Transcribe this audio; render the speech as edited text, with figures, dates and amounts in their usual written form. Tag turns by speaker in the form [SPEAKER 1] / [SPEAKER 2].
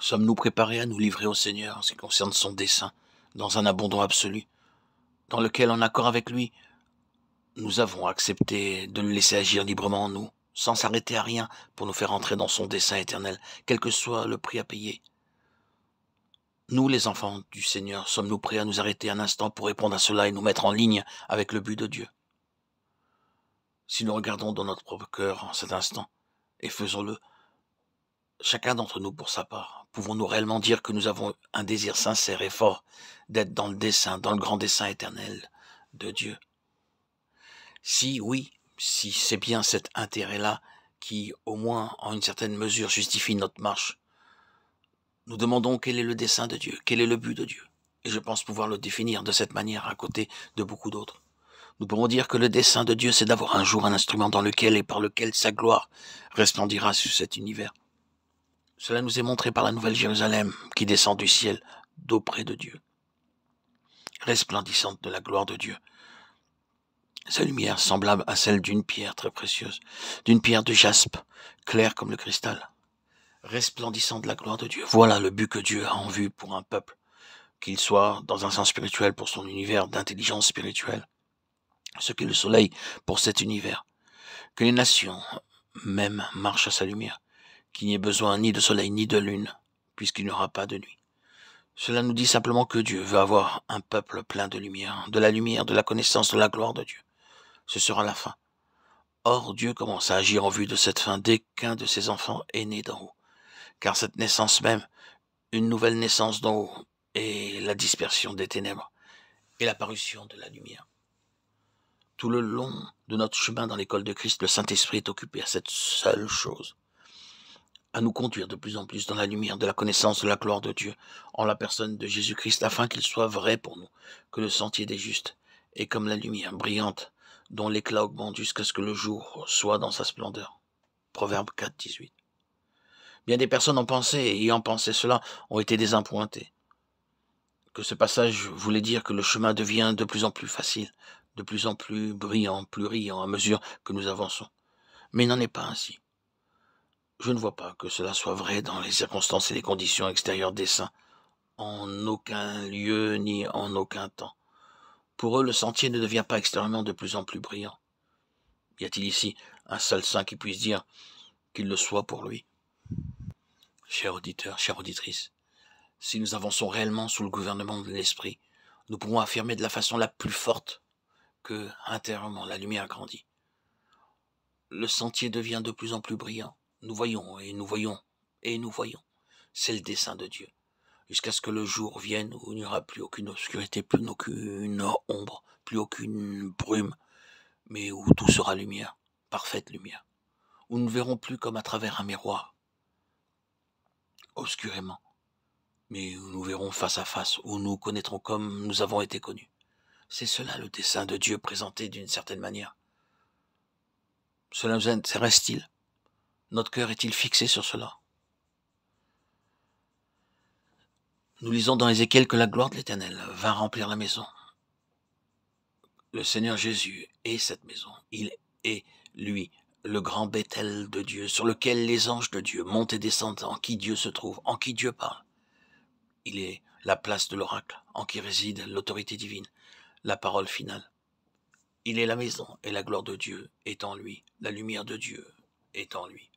[SPEAKER 1] Sommes-nous préparés à nous livrer au Seigneur en ce qui concerne son dessein, dans un abandon absolu, dans lequel, en accord avec lui, nous avons accepté de le laisser agir librement en nous, sans s'arrêter à rien pour nous faire entrer dans son dessein éternel, quel que soit le prix à payer? Nous, les enfants du Seigneur, sommes-nous prêts à nous arrêter un instant pour répondre à cela et nous mettre en ligne avec le but de Dieu? Si nous regardons dans notre propre cœur en cet instant, et faisons-le, chacun d'entre nous pour sa part, pouvons-nous réellement dire que nous avons un désir sincère et fort d'être dans le dessein, dans le grand dessein éternel de Dieu? Si oui, si c'est bien cet intérêt-là qui, au moins en une certaine mesure, justifie notre marche, nous demandons quel est le dessein de Dieu, quel est le but de Dieu. Et je pense pouvoir le définir de cette manière à côté de beaucoup d'autres. Nous pouvons dire que le dessein de Dieu, c'est d'avoir un jour un instrument dans lequel et par lequel sa gloire resplendira sur cet univers. Cela nous est montré par la Nouvelle Jérusalem qui descend du ciel d'auprès de Dieu, resplendissante de la gloire de Dieu. Sa lumière semblable à celle d'une pierre très précieuse, d'une pierre de jaspe, claire comme le cristal, resplendissant de la gloire de Dieu. Voilà le but que Dieu a en vue pour un peuple, qu'il soit dans un sens spirituel pour son univers d'intelligence spirituelle, ce qu'est le soleil pour cet univers, que les nations même marchent à sa lumière, qu'il n'y ait besoin ni de soleil ni de lune, puisqu'il n'y aura pas de nuit. Cela nous dit simplement que Dieu veut avoir un peuple plein de lumière, de la connaissance de la gloire de Dieu. Ce sera la fin. Or, Dieu commence à agir en vue de cette fin dès qu'un de ses enfants est né d'en haut. Car cette naissance même, une nouvelle naissance d'en haut, est la dispersion des ténèbres et l'apparition de la lumière. Tout le long de notre chemin dans l'école de Christ, le Saint-Esprit est occupé à cette seule chose, à nous conduire de plus en plus dans la lumière de la connaissance de la gloire de Dieu, en la personne de Jésus-Christ, afin qu'il soit vrai pour nous, que le sentier des justes est comme la lumière brillante, dont l'éclat augmente jusqu'à ce que le jour soit dans sa splendeur. Proverbe 4, 18. Bien des personnes ont pensé, et ayant pensé cela, ont été désappointées. Que ce passage voulait dire que le chemin devient de plus en plus facile, de plus en plus brillant, plus riant à mesure que nous avançons. Mais il n'en est pas ainsi. Je ne vois pas que cela soit vrai dans les circonstances et les conditions extérieures des saints, en aucun lieu ni en aucun temps. Pour eux, le sentier ne devient pas extérieurement de plus en plus brillant. Y a-t-il ici un seul saint qui puisse dire qu'il le soit pour lui? Chers auditeurs, chères auditrices, si nous avançons réellement sous le gouvernement de l'Esprit, nous pourrons affirmer de la façon la plus forte que, intérieurement, la lumière grandit. Le sentier devient de plus en plus brillant. Nous voyons et nous voyons et nous voyons. C'est le dessein de Dieu. Jusqu'à ce que le jour vienne où il n'y aura plus aucune obscurité, plus aucune ombre, plus aucune brume, mais où tout sera lumière, parfaite lumière. Où nous ne verrons plus comme à travers un miroir, obscurément, mais où nous verrons face à face, où nous connaîtrons comme nous avons été connus. C'est cela le dessein de Dieu présenté d'une certaine manière. Cela nous intéresse-t-il? Notre cœur est-il fixé sur cela? Nous lisons dans Ézéchiel que la gloire de l'Éternel va remplir la maison. Le Seigneur Jésus est cette maison. Il est, lui, le grand Bethel de Dieu, sur lequel les anges de Dieu montent et descendent, en qui Dieu se trouve, en qui Dieu parle. Il est la place de l'oracle, en qui réside l'autorité divine, la parole finale. Il est la maison, et la gloire de Dieu est en lui, la lumière de Dieu est en lui.